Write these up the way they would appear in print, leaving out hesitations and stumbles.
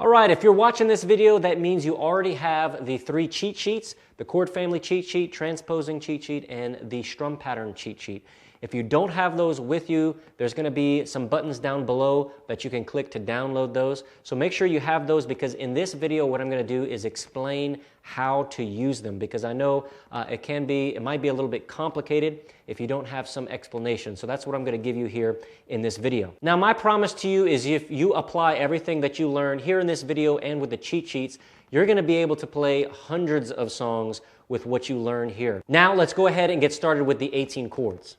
All right, if you're watching this video, that means you already have the 3 cheat sheets: the chord family cheat sheet, transposing cheat sheet, and the strum pattern cheat sheet. If you don't have those with you, there's going to be some buttons down below that you can click to download those. So make sure you have those, because in this video what I'm going to do is explain how to use them, because I know it might be a little bit complicated if you don't have some explanation. So that's what I'm going to give you here in this video. Now, my promise to you is if you apply everything that you learn here in this video and with the cheat sheets, you're going to be able to play hundreds of songs with what you learn here. Now let's go ahead and get started with the 18 chords.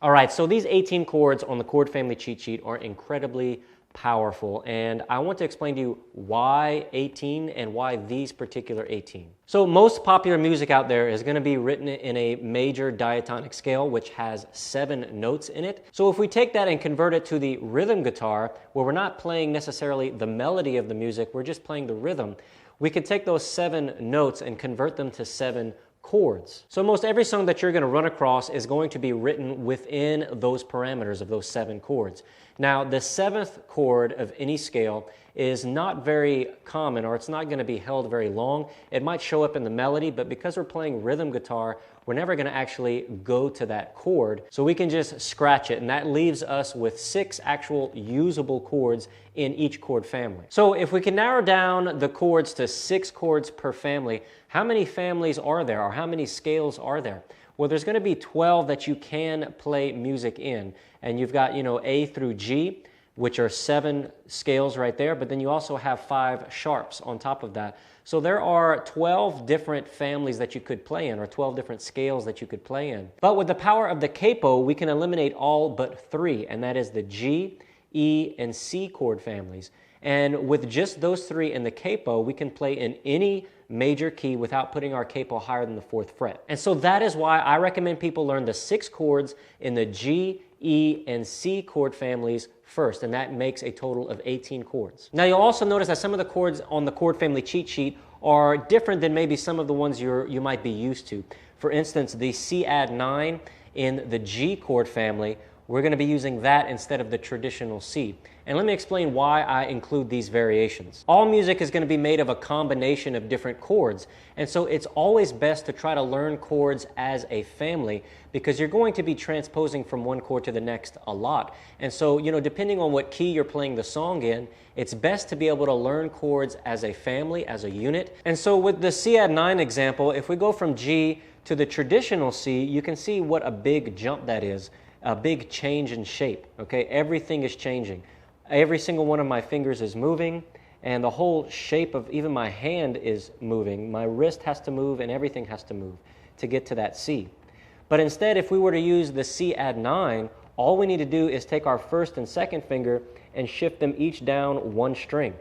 All right, so these 18 chords on the chord family cheat sheet are incredibly powerful, and I want to explain to you why 18 and why these particular 18. So most popular music out there is going to be written in a major diatonic scale, which has 7 notes in it. So if we take that and convert it to the rhythm guitar, where we're not playing necessarily the melody of the music, we're just playing the rhythm, we can take those 7 notes and convert them to 7 chords. So most every song that you're going to run across is going to be written within those parameters of those 7 chords. Now, the 7th chord of any scale is not very common, or it's not going to be held very long. It might show up in the melody, but because we're playing rhythm guitar, we're never going to actually go to that chord. So we can just scratch it, and that leaves us with 6 actual usable chords in each chord family. So if we can narrow down the chords to 6 chords per family, how many families are there, or how many scales are there? Well, there's going to be 12 that you can play music in, and you've got, A through G, which are 7 scales right there, but then you also have 5 sharps on top of that. So there are 12 different families that you could play in, or 12 different scales that you could play in. But with the power of the capo, we can eliminate all but 3, and that is the G, E, and C chord families. And with just those 3 in the capo, we can play in any major key without putting our capo higher than the 4th fret. And so that is why I recommend people learn the 6 chords in the G, E, and C chord families first, and that makes a total of 18 chords. Now, you'll also notice that some of the chords on the chord family cheat sheet are different than maybe some of the ones you might be used to. For instance, the C add 9 in the G chord family, we're going to be using that instead of the traditional C. And let me explain why I include these variations. All music is going to be made of a combination of different chords, and so it's always best to try to learn chords as a family, because you're going to be transposing from one chord to the next a lot. And so, depending on what key you're playing the song in, it's best to be able to learn chords as a family, as a unit. And so with the C add 9 example, if we go from G to the traditional C, you can see what a big jump that is. A big change in shape, okay? Everything is changing. Every single one of my fingers is moving, and the whole shape of even my hand is moving. My wrist has to move, and everything has to move to get to that C. But instead, if we were to use the C add 9, all we need to do is take our 1st and 2nd finger and shift them each down 1 string.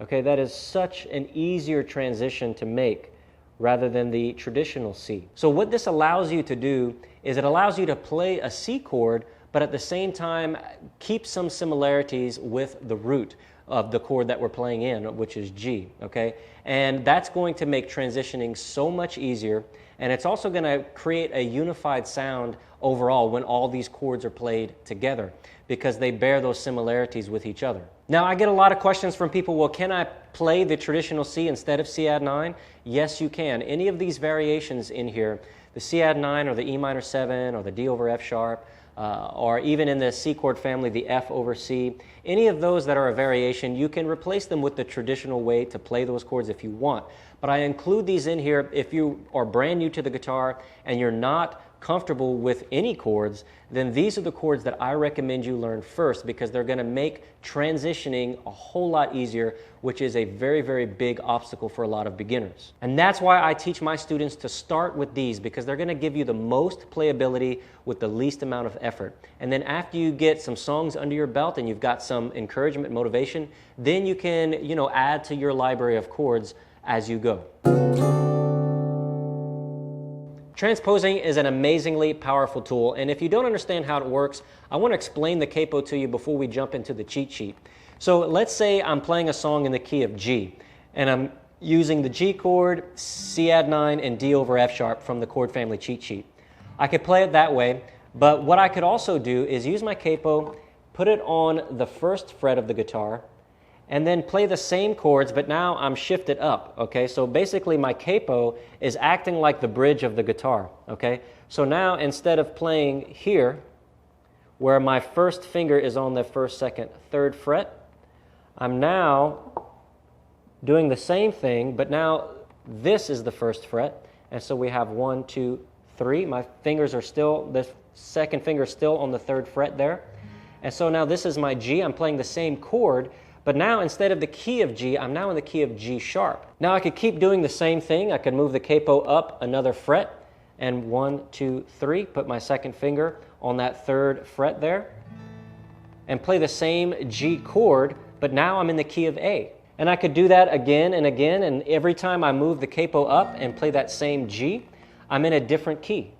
Okay, that is such an easier transition to make rather than the traditional C. So what this allows you to do is it allows you to play a C chord, but at the same time keep some similarities with the root of the chord that we're playing in, which is G, okay? And that's going to make transitioning so much easier, and it's also going to create a unified sound overall when all these chords are played together, because they bear those similarities with each other. Now, I get a lot of questions from people, well, can I play the traditional C instead of C add 9? Yes, you can. Any of these variations in here, the C add 9 or the E minor 7 or the D over F sharp, or even in the C chord family, the F over C, any of those that are a variation, you can replace them with the traditional way to play those chords if you want. But I include these in here if you are brand new to the guitar and you're not comfortable with any chords, then these are the chords that I recommend you learn first, because they're going to make transitioning a whole lot easier, which is a very, very big obstacle for a lot of beginners. And that's why I teach my students to start with these, because they're going to give you the most playability with the least amount of effort. And then after you get some songs under your belt and you've got some encouragement, motivation, then you can, add to your library of chords as you go. Transposing is an amazingly powerful tool, and if you don't understand how it works, I want to explain the capo to you before we jump into the cheat sheet. So let's say I'm playing a song in the key of G, and I'm using the G chord, C add 9, and D over F sharp from the chord family cheat sheet. I could play it that way, but what I could also do is use my capo put it on the first fret of the guitar, and then play the same chords, but now I'm shifted up, okay? So basically my capo is acting like the bridge of the guitar, okay? So now instead of playing here, where my first finger is on the first, second, third fret, I'm now doing the same thing, but now this is the first fret, and so we have 1, 2, 3. My fingers are still, the second finger is still on the third fret there. And so now this is my G. I'm playing the same chord, but now instead of the key of G, I'm now in the key of G sharp. Now I could keep doing the same thing. I could move the capo up another fret, and 1, 2, 3, put my second finger on that third fret there, and play the same G chord, but now I'm in the key of A. And I could do that again and again, and every time I move the capo up and play that same G, I'm in a different key.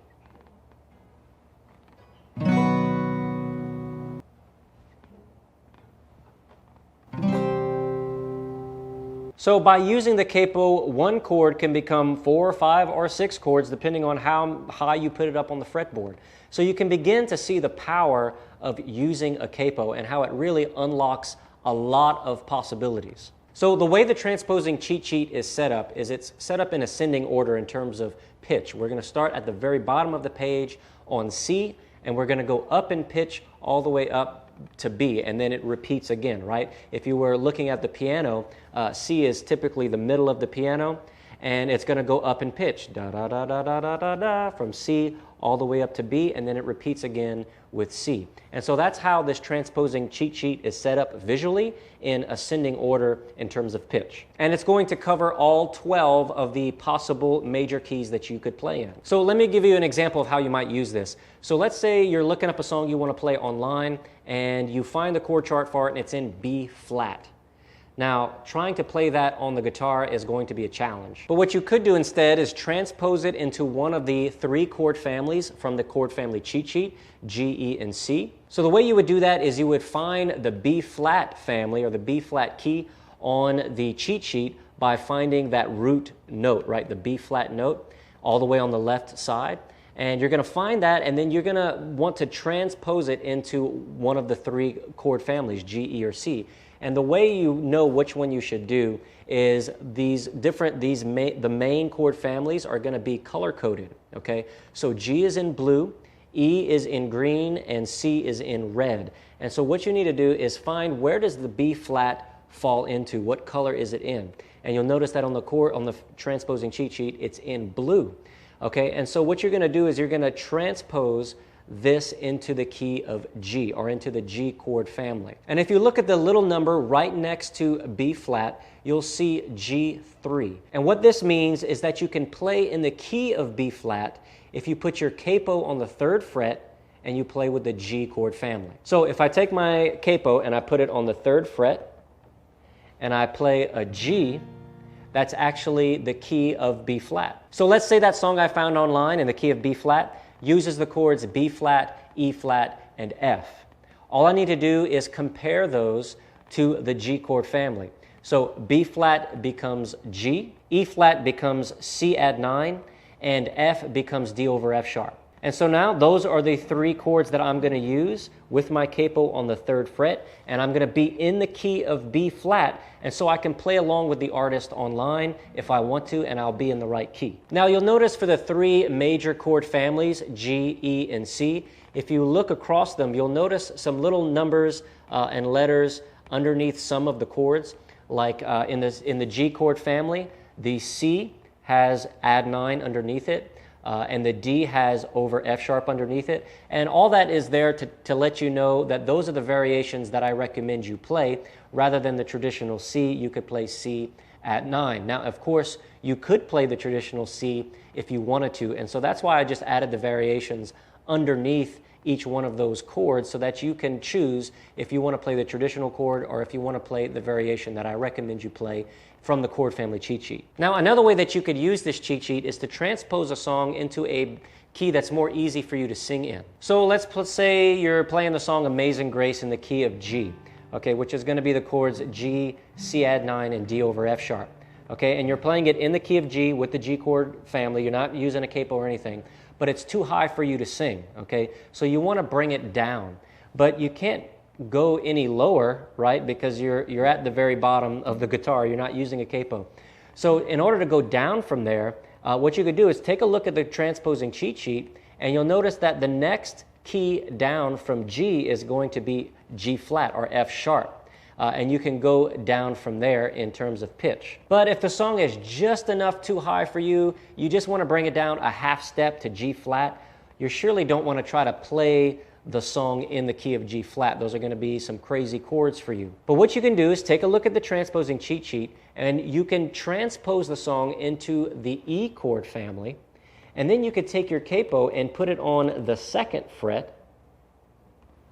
So by using the capo, one chord can become 4, 5, or 6 chords depending on how high you put it up on the fretboard. So you can begin to see the power of using a capo and how it really unlocks a lot of possibilities. So the way the transposing cheat sheet is set up is it's set up in ascending order in terms of pitch. We're going to start at the very bottom of the page on C, and we're going to go up in pitch all the way up to B, and then it repeats again, right? If you were looking at the piano, C is typically the middle of the piano, and it's going to go up in pitch, da da da da da da da da, from C all the way up to B, and then it repeats again with C. And so that's how this transposing cheat sheet is set up visually in ascending order in terms of pitch. And it's going to cover all 12 of the possible major keys that you could play in. So let me give you an example of how you might use this. So let's say you're looking up a song you want to play online, and you find the chord chart for it, and it's in B flat. Now, trying to play that on the guitar is going to be a challenge. But what you could do instead is transpose it into one of the 3 chord families from the chord family cheat sheet, G, E, and C. So the way you would do that is you would find the B flat family or the B flat key on the cheat sheet by finding that root note, right? The B flat note all the way on the left side. And you're going to find that, and then you're going to want to transpose it into one of the 3 chord families, G, E, or C. And the way you know which one you should do is the main chord families are going to be color-coded, okay? So G is in blue, E is in green, and C is in red. And so what you need to do is find where does the B flat fall into, what color is it in? And you'll notice that on the transposing cheat sheet, it's in blue, okay? And so what you're going to do is you're going to transpose this into the key of G, or into the G chord family. And if you look at the little number right next to B flat, you'll see G3. And what this means is that you can play in the key of B flat if you put your capo on the 3rd fret and you play with the G chord family. So if I take my capo and I put it on the 3rd fret and I play a G, that's actually the key of B flat. So let's say that song I found online in the key of B flat uses the chords B flat, E flat, and F. All I need to do is compare those to the G chord family. So B flat becomes G, E flat becomes C add 9, and F becomes D over F sharp. And so now those are the 3 chords that I'm going to use with my capo on the 3rd fret, and I'm going to be in the key of B flat, and so I can play along with the artist online if I want to, and I'll be in the right key. Now you'll notice for the 3 major chord families, G, E, and C, if you look across them, you'll notice some little numbers and letters underneath some of the chords. Like in the G chord family, the C has add 9 underneath it. And the D has over F sharp underneath it. And all that is there to let you know that those are the variations that I recommend you play. Rather than the traditional C, you could play C at 9. Now, of course, you could play the traditional C if you wanted to. And so that's why I just added the variations underneath each one of those chords so that you can choose if you want to play the traditional chord or if you want to play the variation that I recommend you play from the chord family cheat sheet. Now, another way that you could use this cheat sheet is to transpose a song into a key that's more easy for you to sing in. So let's say you're playing the song Amazing Grace in the key of G, okay, which is going to be the chords G, C add 9, and D over F sharp. Okay, and you're playing it in the key of G with the G chord family. You're not using a capo or anything, but it's too high for you to sing, okay? So you want to bring it down, but you can't go any lower, right? Because you're at the very bottom of the guitar. You're not using a capo. So in order to go down from there, what you could do is take a look at the transposing cheat sheet, and you'll notice that the next key down from G is going to be G flat or F sharp. And you can go down from there in terms of pitch. But if the song is just enough too high for you, you just want to bring it down a half step to G flat, you surely don't want to try to play the song in the key of G flat. Those are going to be some crazy chords for you. But what you can do is take a look at the transposing cheat sheet, and you can transpose the song into the E chord family, and then you could take your capo and put it on the 2nd fret,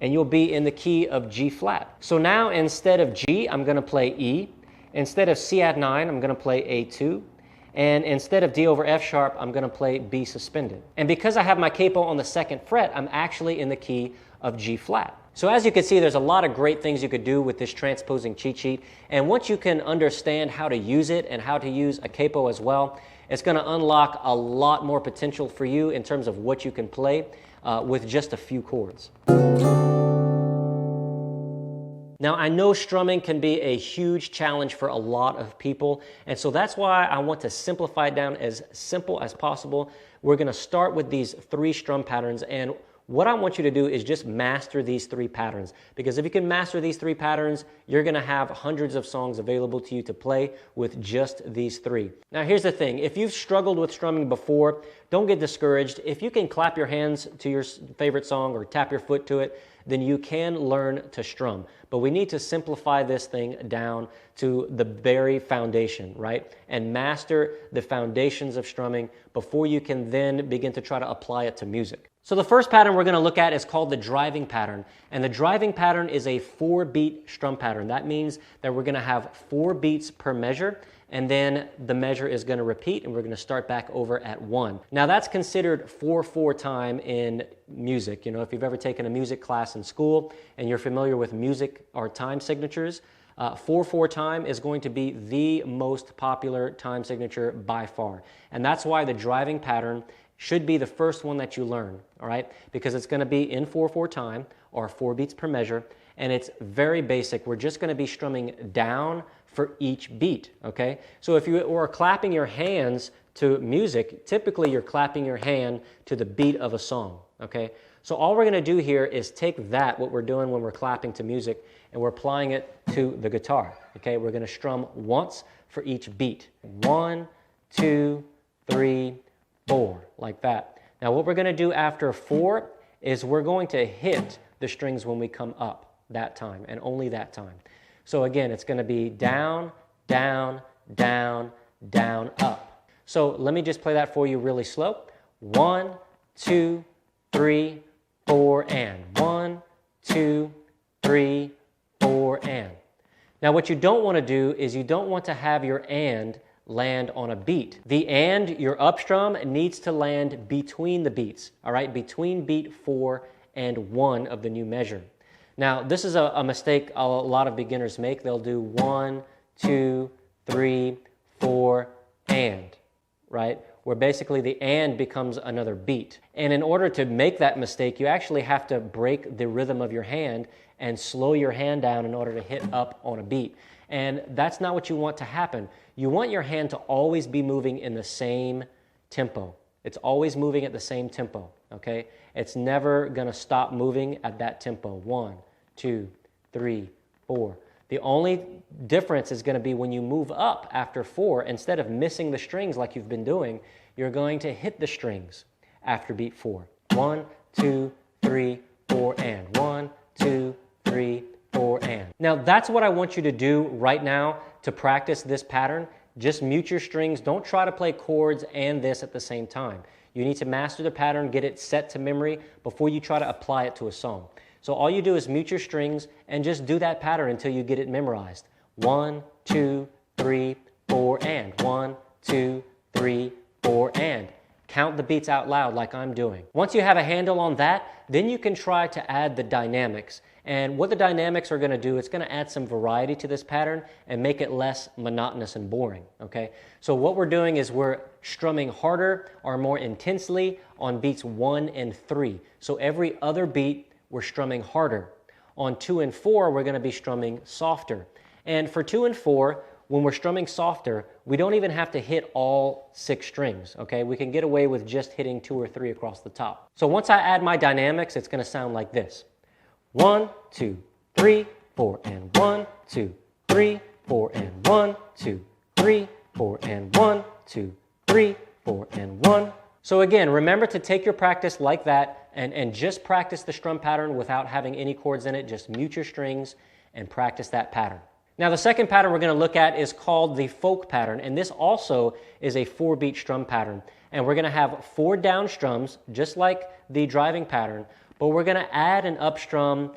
and you'll be in the key of G flat. So now instead of G, I'm going to play E. Instead of C add 9, I'm going to play A2. And instead of D over F sharp, I'm going to play B suspended. And because I have my capo on the 2nd fret, I'm actually in the key of G flat. So as you can see, there's a lot of great things you could do with this transposing cheat sheet. And once you can understand how to use it and how to use a capo as well, it's going to unlock a lot more potential for you in terms of what you can play with just a few chords. Now, I know strumming can be a huge challenge for a lot of people, and so that's why I want to simplify it down as simple as possible. We're going to start with these 3 strum patterns, and what I want you to do is just master these 3 patterns, because if you can master these 3 patterns, you're going to have hundreds of songs available to you to play with just these 3. Now, here's the thing. If you've struggled with strumming before, don't get discouraged. If you can clap your hands to your favorite song or tap your foot to it, then you can learn to strum. But we need to simplify this thing down to the very foundation, right? And master the foundations of strumming before you can then begin to try to apply it to music. So the first pattern we're going to look at is called the driving pattern. And the driving pattern is a 4-beat strum pattern. That means that we're going to have 4 beats per measure, and then the measure is going to repeat, and we're going to start back over at 1. Now that's considered 4/4 time in music. You know, if you've ever taken a music class in school and you're familiar with music or time signatures, 4/4 time is going to be the most popular time signature by far. And that's why the driving pattern should be the first one that you learn, all right? Because it's going to be in 4/4 time, or 4 beats per measure, and it's very basic. We're just going to be strumming down for each beat, okay? So if you were clapping your hands to music, typically you're clapping your hand to the beat of a song, okay? So all we're going to do here is take that, what we're doing when we're clapping to music, and we're applying it to the guitar, okay? We're going to strum once for each beat. 1, 2, 3, 4, like that. Now what we're going to do after 4 is we're going to hit the strings when we come up that time, and only that time. So again, it's going to be down, down, down, down, up. So let me just play that for you really slow. 1, 2, 3, 4, and 1, 2, 3, 4, and. Now what you don't want to do is you don't want to have your and land on a beat. The and, your up strum, needs to land between the beats, all right? Between beat 4 and 1 of the new measure. Now, this is a mistake a lot of beginners make. They'll do 1, 2, 3, 4, and, right? Where basically the and becomes another beat. And in order to make that mistake, you actually have to break the rhythm of your hand and slow your hand down in order to hit up on a beat. And that's not what you want to happen. You want your hand to always be moving in the same tempo. It's always moving at the same tempo, okay? It's never going to stop moving at that tempo. 1, 2, 3, 4. The only difference is going to be when you move up after 4, instead of missing the strings like you've been doing, you're going to hit the strings after beat 4. 1, 2, 3, 4, and. 1, 2, 3, 4, and. Now that's what I want you to do right now to practice this pattern. Just mute your strings. Don't try to play chords and this at the same time. You need to master the pattern, get it set to memory before you try to apply it to a song. So all you do is mute your strings and just do that pattern until you get it memorized. 1, 2, 3, 4, and. 1, 2, 3, 4, and. Count the beats out loud like I'm doing. Once you have a handle on that, then you can try to add the dynamics. And what the dynamics are going to do, it's going to add some variety to this pattern and make it less monotonous and boring, okay? So what we're doing is we're strumming harder or more intensely on beats 1 and 3. So every other beat, we're strumming harder. On 2 and 4, we're going to be strumming softer. And for 2 and 4, when we're strumming softer, we don't even have to hit all 6 strings, okay? We can get away with just hitting 2 or 3 across the top. So once I add my dynamics, it's going to sound like this. 1, 2, 3, 4, and 1, 2, 3, 4, and 1, 2, 3, 4, and 1, 2, 3, 4, and 1. So again, remember to take your practice like that and just practice the strum pattern without having any chords in it. Just mute your strings and practice that pattern. Now the second pattern we're going to look at is called the folk pattern, and this also is a 4-beat strum pattern. And we're going to have 4 down strums, just like the driving pattern, but we're going to add an up strum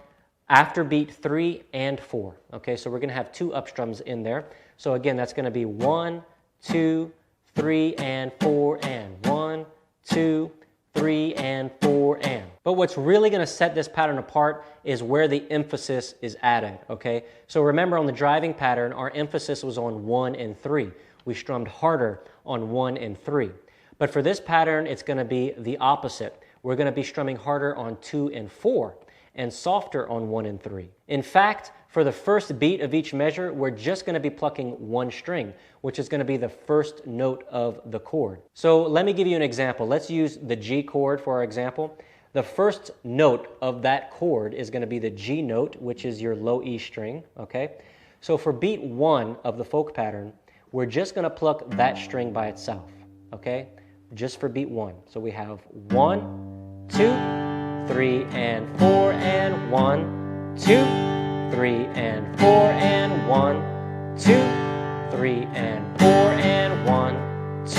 after beat 3 and 4. Okay, so we're going to have 2 up strums in there. So again, that's going to be 1, 2, 3, and 4, and 1, 2, 3, and 4, and. But what's really going to set this pattern apart is where the emphasis is added, okay? So remember, on the driving pattern, our emphasis was on 1 and 3. We strummed harder on 1 and 3. But for this pattern, it's going to be the opposite. We're going to be strumming harder on 2 and 4 and softer on 1 and 3. In fact, for the first beat of each measure, we're just going to be plucking 1 string, which is going to be the first note of the chord. So let me give you an example. Let's use the G chord for our example. The first note of that chord is going to be the G note, which is your low E string, okay? So for beat 1 of the folk pattern, we're just going to pluck that string by itself, okay? Just for beat 1. So we have 1, 2, 3, and 4, and 1, 2, 3, and 4, and 1, 2, 3, and 4, and 1, 2,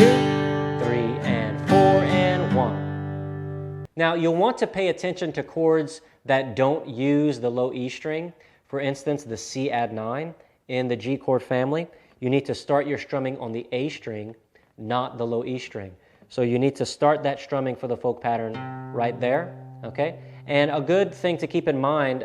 3, and 4, and 1. Now, you'll want to pay attention to chords that don't use the low E string. For instance, the C add 9 in the G chord family. You need to start your strumming on the A string, not the low E string. So you need to start that strumming for the folk pattern right there, okay? And a good thing to keep in mind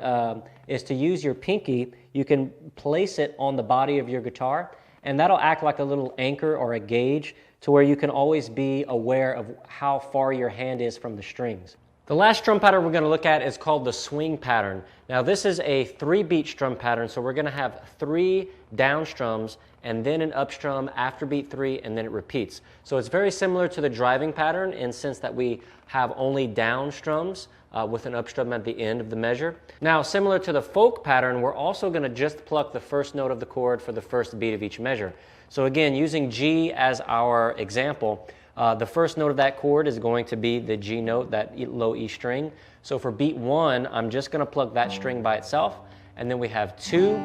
is to use your pinky. You can place it on the body of your guitar, and that'll act like a little anchor or a gauge to where you can always be aware of how far your hand is from the strings. The last strum pattern we're going to look at is called the swing pattern. Now this is a 3-beat strum pattern, so we're going to have 3 down strums and then an up strum after beat 3, and then it repeats. So it's very similar to the driving pattern in the sense that we have only down strums with an up strum at the end of the measure. Now, similar to the folk pattern, we're also going to just pluck the first note of the chord for the first beat of each measure. So again, using G as our example, the first note of that chord is going to be the G note, that low E string. So for beat 1, I'm just going to pluck that string by itself, and then we have 2,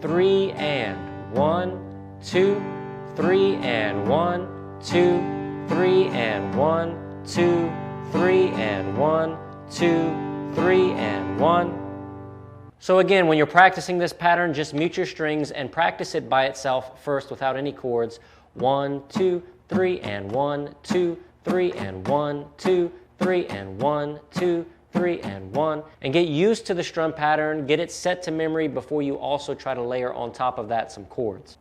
3, and 1, 2, 3, and 1, 2, 3, and 1, 2, 3, and 1, 2, 3, and 1. So again, when you're practicing this pattern, just mute your strings and practice it by itself first without any chords. 1, 2, 3, and 1, 2, 3, and 1, 2, 3, and 1, 2, 3, and 1. And get used to the strum pattern, get it set to memory before you also try to layer on top of that some chords.